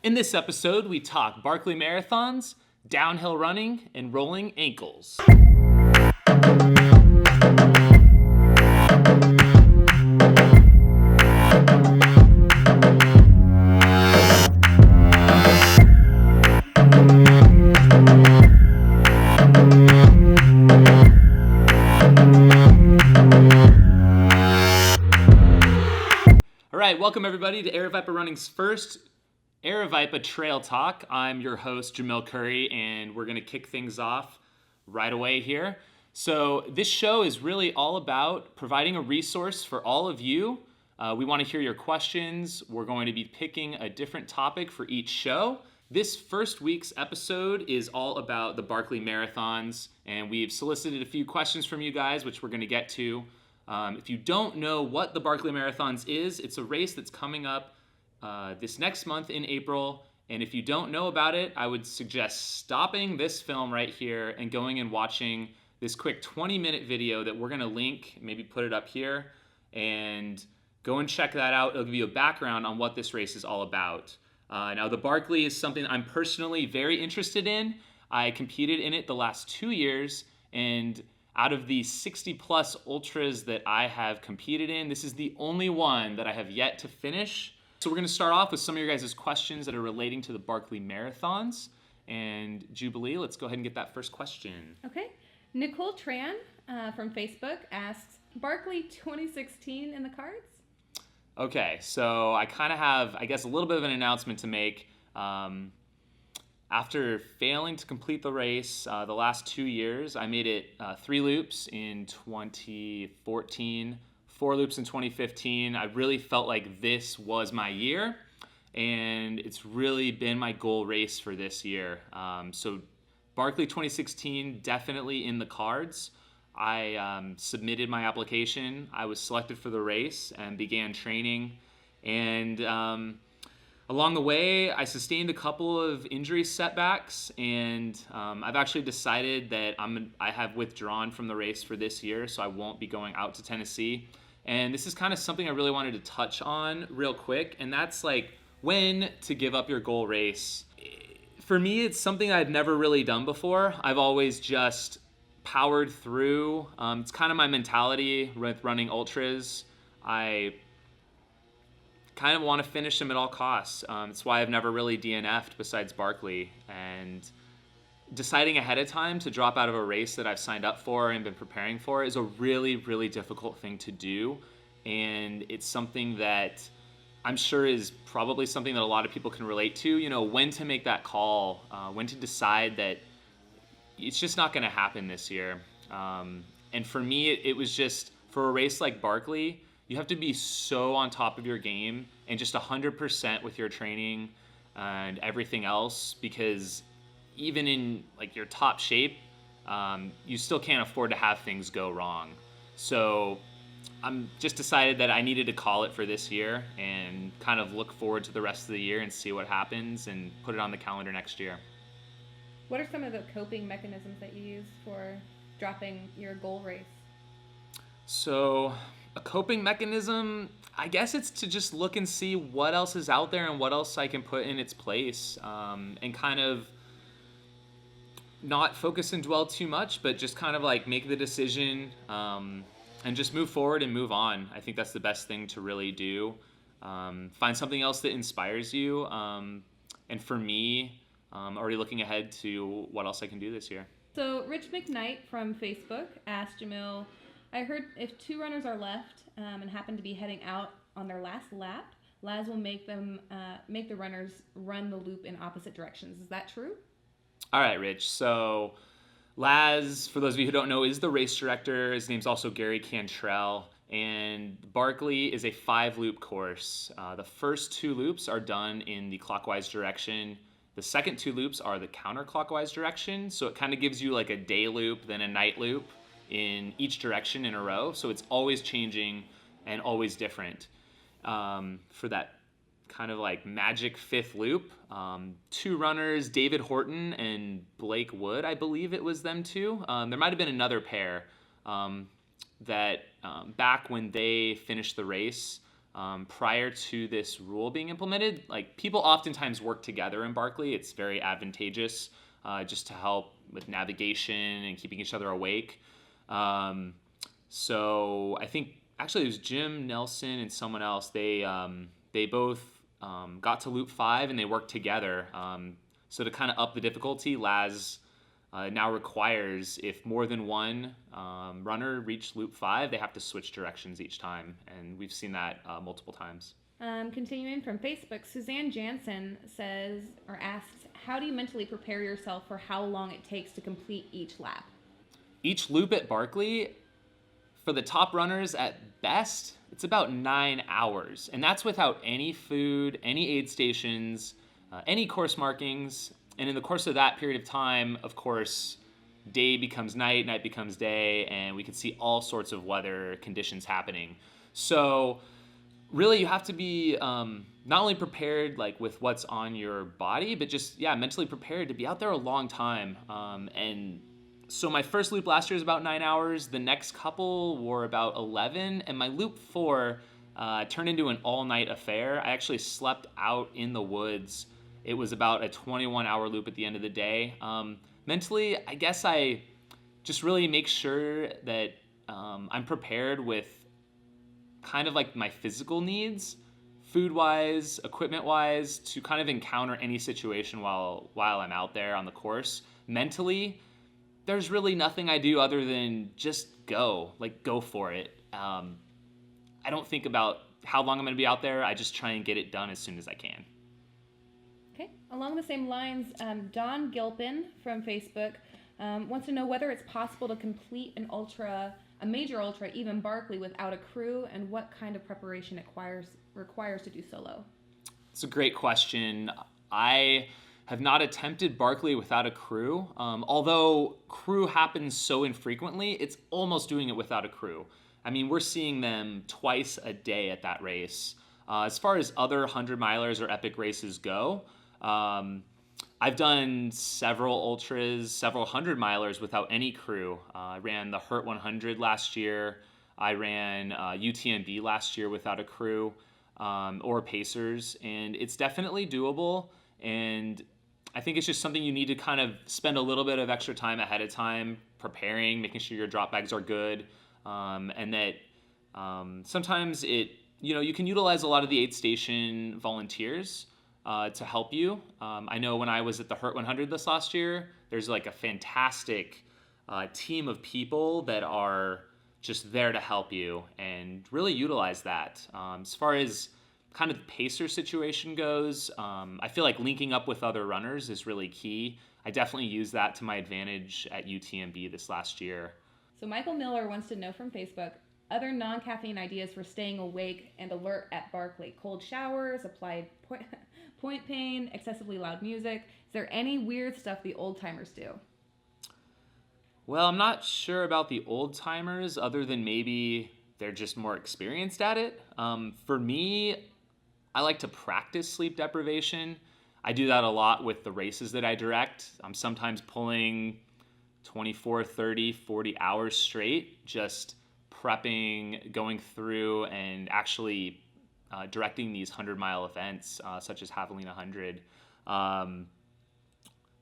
In this episode, we talk Barkley marathons, downhill running, and rolling ankles. All right, welcome everybody to Aravaipa Running's first Aravaipa Trail Talk. I'm your host, Jamil Curry, and we're going to kick things off right away here. So this show is really all about providing a resource for all of you. We want to hear your questions. We're going to be picking a different topic for each show. This first week's episode is all about the Barkley marathons, and we've solicited a few questions from you guys, which we're going to get to. If you don't know what the Barkley Marathons is, it's a race that's coming up this next month in April. And if you don't know about it, I would suggest stopping this film right here and going and watching this quick 20-minute video that we're going to link, maybe put it up here, and go and check that out. It'll give you a background on what this race is all about. Now, the Barkley is something I'm personally very interested in. I competed in it the last 2 years, and out of the 60-plus ultras that I have competed in, this is the only one that I have yet to finish. So we're going to start off with some of your guys' questions that are relating to the Barkley marathons. And Jubilee, let's go ahead and get that first question. Okay. Nicole Tran from Facebook asks, Barkley 2016 in the cards? Okay, so I kind of have, I guess, a little bit of an announcement to make. After failing to complete the race the last 2 years, I made it 3 loops in 2014, 4 loops in 2015. I really felt like this was my year, and it's really been my goal race for this year. So Barkley 2016, definitely in the cards. I submitted my application. I was selected for the race and began training. And along the way, I sustained a couple of injury setbacks, and I've actually decided that I have withdrawn from the race for this year, so I won't be going out to Tennessee. And this is kind of something I really wanted to touch on real quick, and that's like when to give up your goal race. For me, it's something I've never really done before. I've always just powered through. It's kind of my mentality with running ultras. I kind of want to finish them at all costs. That's why I've never really DNF'd besides Barkley. And deciding ahead of time to drop out of a race that I've signed up for and been preparing for is a really, really difficult thing to do. And it's something that I'm sure is probably something that a lot of people can relate to. You know, when to make that call, when to decide that it's just not going to happen this year. And for me, it was just, for a race like Barkley, you have to be so on top of your game and just 100% with your training and everything else, because even in like your top shape, you still can't afford to have things go wrong. So I'm just decided that I needed to call it for this year and kind of look forward to the rest of the year and see what happens and put it on the calendar next year. What are some of the coping mechanisms that you use for dropping your goal race? So a coping mechanism, I guess it's to just look and see what else is out there and what else I can put in its place, and kind of not focus and dwell too much, but just kind of like make the decision and just move forward and move on. I think that's the best thing to really do. Find something else that inspires you. And for me, already looking ahead to what else I can do this year. So Rich McKnight from Facebook asked Jamil, I heard if 2 runners are left and happen to be heading out on their last lap, Laz will make the runners run the loop in opposite directions. Is that true? All right, Rich. So Laz, for those of you who don't know, is the race director. His name's also Gary Cantrell. And Barkley is a 5-loop course. The first 2 loops are done in the clockwise direction. The second 2 loops are the counterclockwise direction. So it kind of gives you like a day loop, then a night loop in each direction in a row. So it's always changing and always different. For that kind of like magic 5th loop, 2 runners, David Horton and Blake Wood, I believe it was them 2. There might have been another pair that back when they finished the race, prior to this rule being implemented. Like, people oftentimes work together in Barkley. It's very advantageous just to help with navigation and keeping each other awake. So I think actually it was Jim Nelson and someone else. They both got to loop 5 and they worked together. So to kind of up the difficulty, Laz now requires if more than one runner reach loop 5, they have to switch directions each time, and we've seen that multiple times. Continuing from Facebook, Suzanne Jansen says or asks, how do you mentally prepare yourself for how long it takes to complete each lap? Each loop at Barkley, for the top runners at best, it's about 9 hours, and that's without any food, any aid stations, any course markings. And in the course of that period of time, of course, day becomes night, night becomes day, and we can see all sorts of weather conditions happening. So really, you have to be not only prepared like with what's on your body, but just mentally prepared to be out there a long time. And so my first loop last year was about 9 hours. The next couple were about 11, and my loop 4 turned into an all-night affair. I actually slept out in the woods. It was about a 21-hour loop at the end of the day. Mentally, I guess I just really make sure that I'm prepared with kind of like my physical needs, food-wise, equipment-wise, to kind of encounter any situation while I'm out there on the course. Mentally, there's really nothing I do other than just go for it. I don't think about how long I'm going to be out there. I just try and get it done as soon as I can. Okay. Along the same lines, Don Gilpin from Facebook wants to know whether it's possible to complete a major ultra, even Barkley, without a crew, and what kind of preparation it requires to do solo. It's a great question. I have not attempted Barkley without a crew. Although crew happens so infrequently, it's almost doing it without a crew. I mean, we're seeing them twice a day at that race. As far as other 100-milers or epic races go, I've done several ultras, several 100-milers without any crew. I ran the Hurt 100 last year. I ran UTMB last year without a crew or pacers, and it's definitely doable. And I think it's just something you need to kind of spend a little bit of extra time ahead of time preparing, making sure your drop bags are good, and that sometimes you can utilize a lot of the aid station volunteers to help you. I know when I was at the Hurt 100 this last year, there's like a fantastic team of people that are just there to help you and really utilize that. As far as kind of the pacer situation goes, I feel like linking up with other runners is really key. I definitely used that to my advantage at UTMB this last year. So Michael Miller wants to know from Facebook, other non-caffeine ideas for staying awake and alert at Barkley: cold showers, applied point pain, excessively loud music. Is there any weird stuff the old timers do? Well, I'm not sure about the old timers, other than maybe they're just more experienced at it. For me, I like to practice sleep deprivation. I do that a lot with the races that I direct. I'm sometimes pulling 24, 30, 40 hours straight, just prepping, going through, and actually directing these 100-mile events, such as Javelina 100.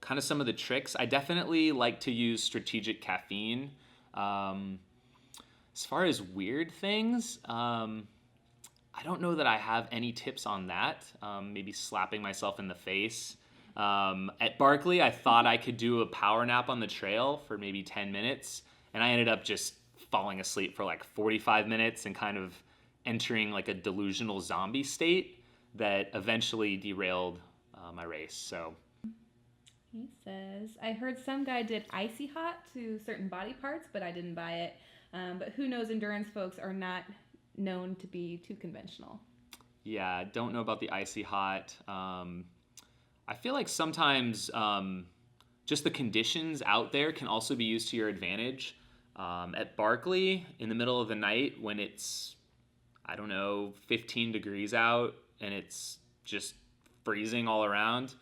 Kind of some of the tricks. I definitely like to use strategic caffeine. As far as weird things, I don't know that I have any tips on that. Maybe slapping myself in the face. At Barkley, I thought I could do a power nap on the trail for maybe 10 minutes, and I ended up just falling asleep for like 45 minutes and kind of entering like a delusional zombie state that eventually derailed my race. So he says, I heard some guy did icy hot to certain body parts, but I didn't buy it. But who knows, endurance folks are not known to be too conventional. Yeah, don't know about the icy hot. I feel like sometimes just the conditions out there can also be used to your advantage. At Barkley, in the middle of the night when it's, 15 degrees out and it's just freezing all around,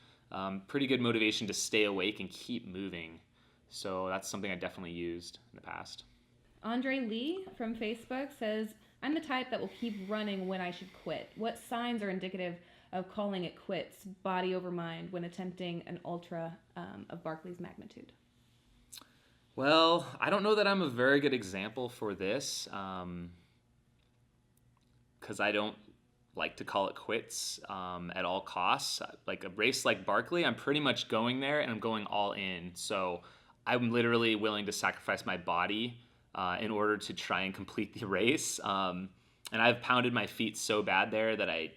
pretty good motivation to stay awake and keep moving. So that's something I definitely used in the past. Andre Lee from Facebook says, I'm the type that will keep running when I should quit. What signs are indicative of calling it quits, body over mind, when attempting an ultra of Barkley's magnitude? Well, I don't know that I'm a very good example for this, because I don't like to call it quits at all costs. Like a race like Barkley, I'm pretty much going there and I'm going all in. So I'm literally willing to sacrifice my body in order to try and complete the race. And I've pounded my feet so bad there that I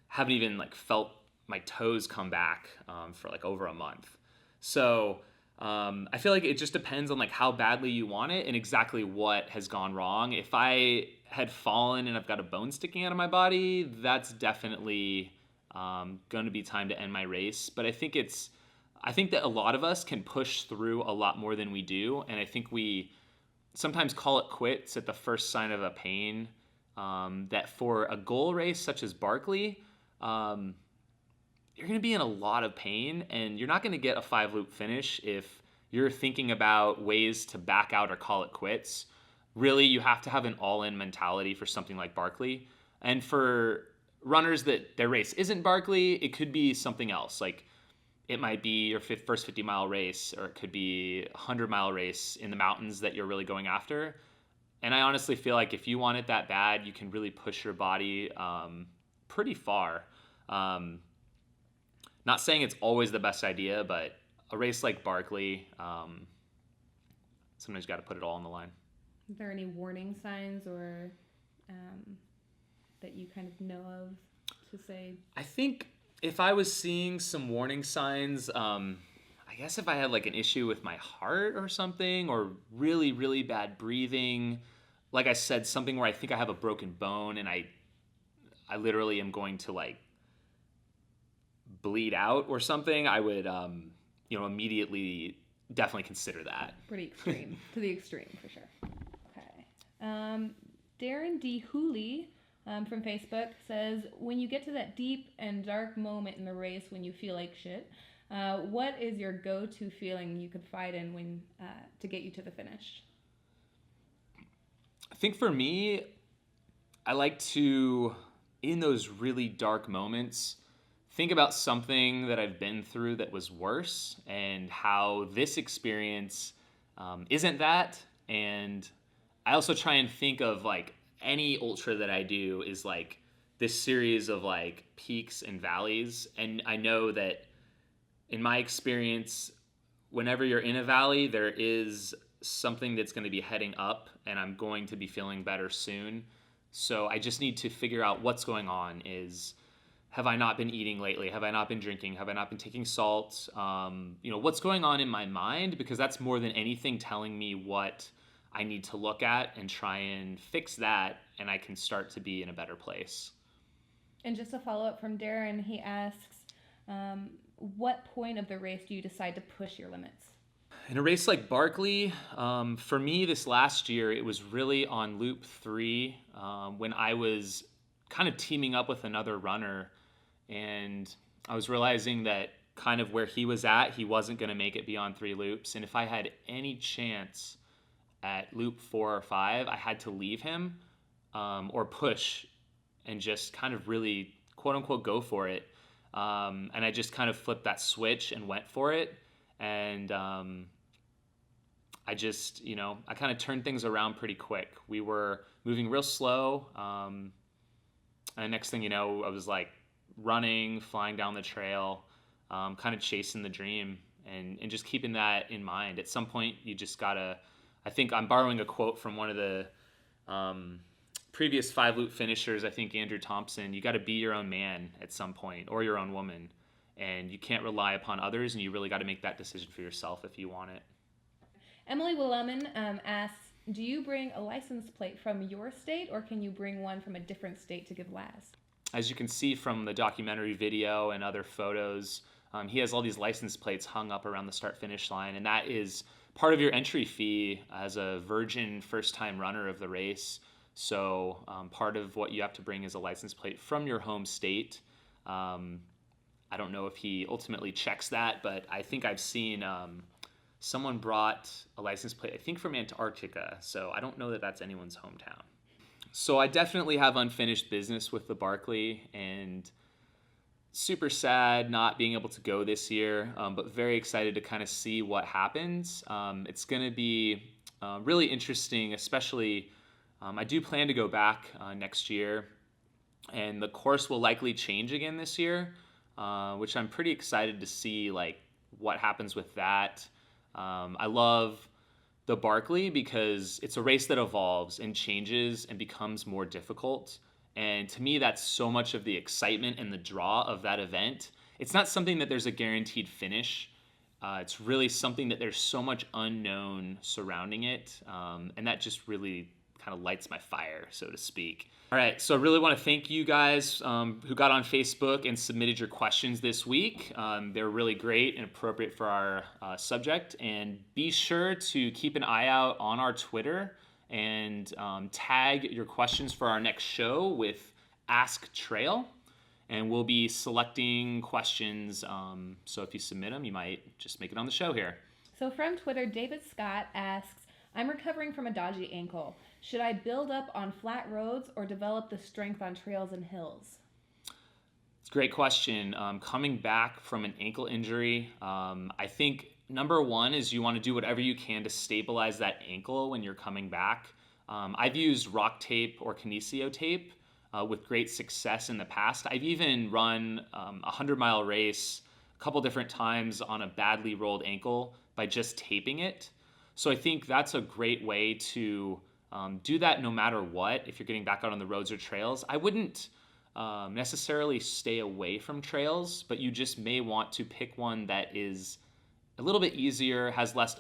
haven't even like felt my toes come back for like over a month. So I feel like it just depends on like how badly you want it and exactly what has gone wrong. If I had fallen and I've got a bone sticking out of my body, that's definitely going to be time to end my race. But I think that a lot of us can push through a lot more than we do, and I think we sometimes call it quits at the first sign of a pain. That for a goal race such as Barkley, you're going to be in a lot of pain, and you're not going to get a 5-loop finish if you're thinking about ways to back out or call it quits. Really, you have to have an all-in mentality for something like Barkley. And for runners that their race isn't Barkley, it could be something else. Like it might be your first 50-mile race, or it could be a 100-mile race in the mountains that you're really going after. And I honestly feel like if you want it that bad, you can really push your body pretty far. Not saying it's always the best idea, but a race like Barkley, sometimes you got to put it all on the line. Are there any warning signs or that you kind of know of to say? I think if I was seeing some warning signs, I guess if I had like an issue with my heart or something, or really, really bad breathing, like I said, something where I think I have a broken bone and I literally am going to like bleed out or something, I would, immediately definitely consider that. Pretty extreme. To the extreme, for sure. Okay. Darren D. Hooley from Facebook says, when you get to that deep and dark moment in the race when you feel like shit, what is your go-to feeling you could fight in when to get you to the finish? I think for me, I like to, in those really dark moments, think about something that I've been through that was worse and how this experience isn't that. And I also try and think of like any ultra that I do is like this series of like peaks and valleys. And I know that in my experience, whenever you're in a valley, there is something that's going to be heading up, and I'm going to be feeling better soon. So I just need to figure out what's going on. Have I not been eating lately? Have I not been drinking? Have I not been taking salt? What's going on in my mind? Because that's more than anything telling me what I need to look at and try and fix that, and I can start to be in a better place. And just a follow-up from Darren, he asks, what point of the race do you decide to push your limits? In a race like Barkley, for me this last year, it was really on loop 3 when I was kind of teaming up with another runner, and I was realizing that kind of where he was at, he wasn't going to make it beyond 3 loops. And if I had any chance at loop 4 or 5, I had to leave him or push and just kind of really, quote unquote, go for it. And I just kind of flipped that switch and went for it. And I just, I kind of turned things around pretty quick. We were moving real slow. And next thing you know, I was like running, flying down the trail, kind of chasing the dream, and just keeping that in mind. At some point, you just gotta, I think I'm borrowing a quote from one of the previous 5-loop finishers, I think Andrew Thompson, you gotta be your own man at some point, or your own woman. And you can't rely upon others, and you really gotta make that decision for yourself if you want it. Emily Willemon asks, do you bring a license plate from your state, or can you bring one from a different state to give Laz? As you can see from the documentary video and other photos, he has all these license plates hung up around the start-finish line, and that is part of your entry fee as a virgin first-time runner of the race. So part of what you have to bring is a license plate from your home state. I don't know if he ultimately checks that, but I think I've seen someone brought a license plate, I think from Antarctica, so I don't know that that's anyone's hometown. So I definitely have unfinished business with the Barkley, and super sad not being able to go this year, but very excited to kind of see what happens. It's going to be really interesting, especially I do plan to go back next year, and the course will likely change again this year, which I'm pretty excited to see like what happens with that. I love the Barkley because it's a race that evolves and changes and becomes more difficult. And to me, that's so much of the excitement and the draw of that event. It's not something that there's a guaranteed finish. It's really something that there's so much unknown surrounding it. And that just really kind of lights my fire, so to speak. All right, so I really want to thank you guys who got on Facebook and submitted your questions this week. They're really great and appropriate for our subject. And be sure to keep an eye out on our Twitter and tag your questions for our next show with Ask Trail. And we'll be selecting questions. So if you submit them, you might just make it on the show here. So from Twitter, David Scott asks, I'm recovering from a dodgy ankle. Should I build up on flat roads or develop the strength on trails and hills? It's a great question. Coming back from an ankle injury, I think number one is you want to do whatever you can to stabilize that ankle when you're coming back. I've used rock tape or kinesio tape with great success in the past. I've even run a 100-mile race a couple different times on a badly rolled ankle by just taping it. So I think that's a great way to do that no matter what, if you're getting back out on the roads or trails. I wouldn't necessarily stay away from trails, but you just may want to pick one that is a little bit easier, has less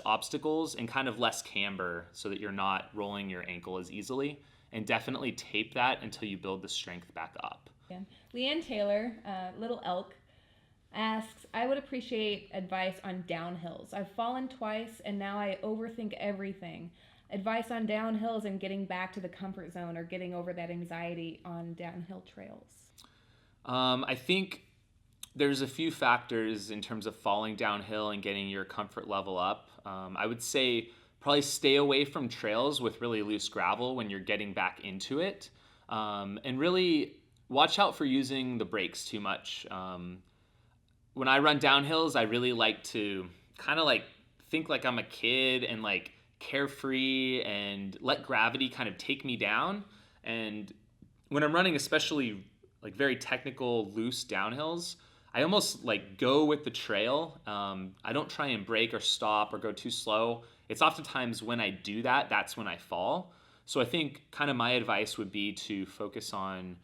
obstacles, and kind of less camber so that you're not rolling your ankle as easily. And definitely tape that until you build the strength back up. Yeah. Leanne Taylor, Little Elk, asks, I would appreciate advice on downhills. I've fallen twice and now I overthink everything. Advice on downhills and getting back to the comfort zone or getting over that anxiety on downhill trails. I think there's a few factors in terms of falling downhill and getting your comfort level up. I would say probably stay away from trails with really loose gravel when you're getting back into it. And really watch out for using the brakes too much. When I run downhills, I really like to kind of like think like I'm a kid and like carefree and let gravity kind of take me down. And when I'm running, especially like very technical, loose downhills, I almost like go with the trail. I don't try and brake or stop or go too slow. It's oftentimes when I do that, that's when I fall. So I think kind of my advice would be to focus on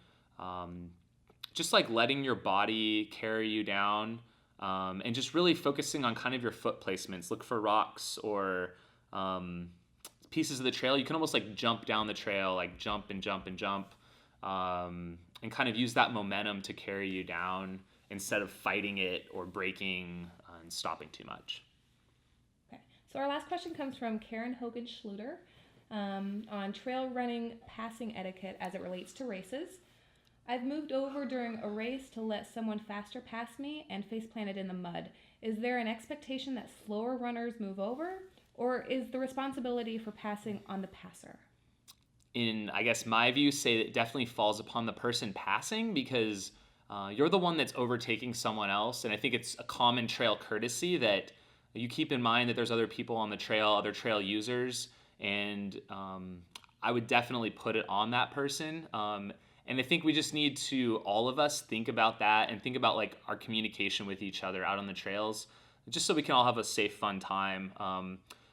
just like letting your body carry you down, and just really focusing on kind of your foot placements. Look for rocks or pieces of the trail. You can almost like jump down the trail, like jump and jump and jump, and kind of use that momentum to carry you down instead of fighting it or braking and stopping too much. Okay, so our last question comes from Karen Hogan Schluter on trail running passing etiquette as it relates to races. I've moved over during a race to let someone faster pass me and face planted in the mud. Is there an expectation that slower runners move over, or is the responsibility for passing on the passer? In, I guess, my view, say that it definitely falls upon the person passing because you're the one that's overtaking someone else. And I think it's a common trail courtesy that you keep in mind that there's other people on the trail, other trail users, and I would definitely put it on that person. And I think we just need to, all of us, think about that and think about like our communication with each other out on the trails, just so we can all have a safe, fun time.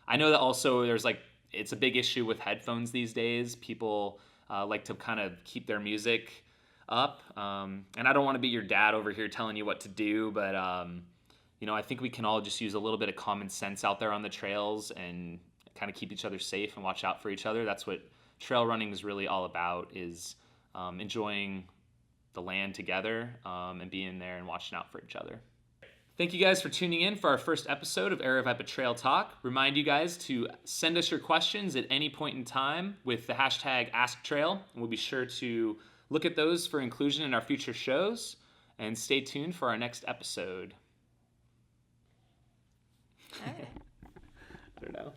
I know that also there's like, it's a big issue with headphones these days. People like to kind of keep their music up. And I don't want to be your dad over here telling you what to do, but you know, I think we can all just use a little bit of common sense out there on the trails and kind of keep each other safe and watch out for each other. That's what trail running is really all about, is enjoying the land together and being there and watching out for each other. Thank you guys for tuning in for our first episode of Aravaipa Trail Talk. Remind you guys to send us your questions at any point in time with the hashtag AskTrail, and we'll be sure to look at those for inclusion in our future shows. And stay tuned for our next episode. All right. I don't know.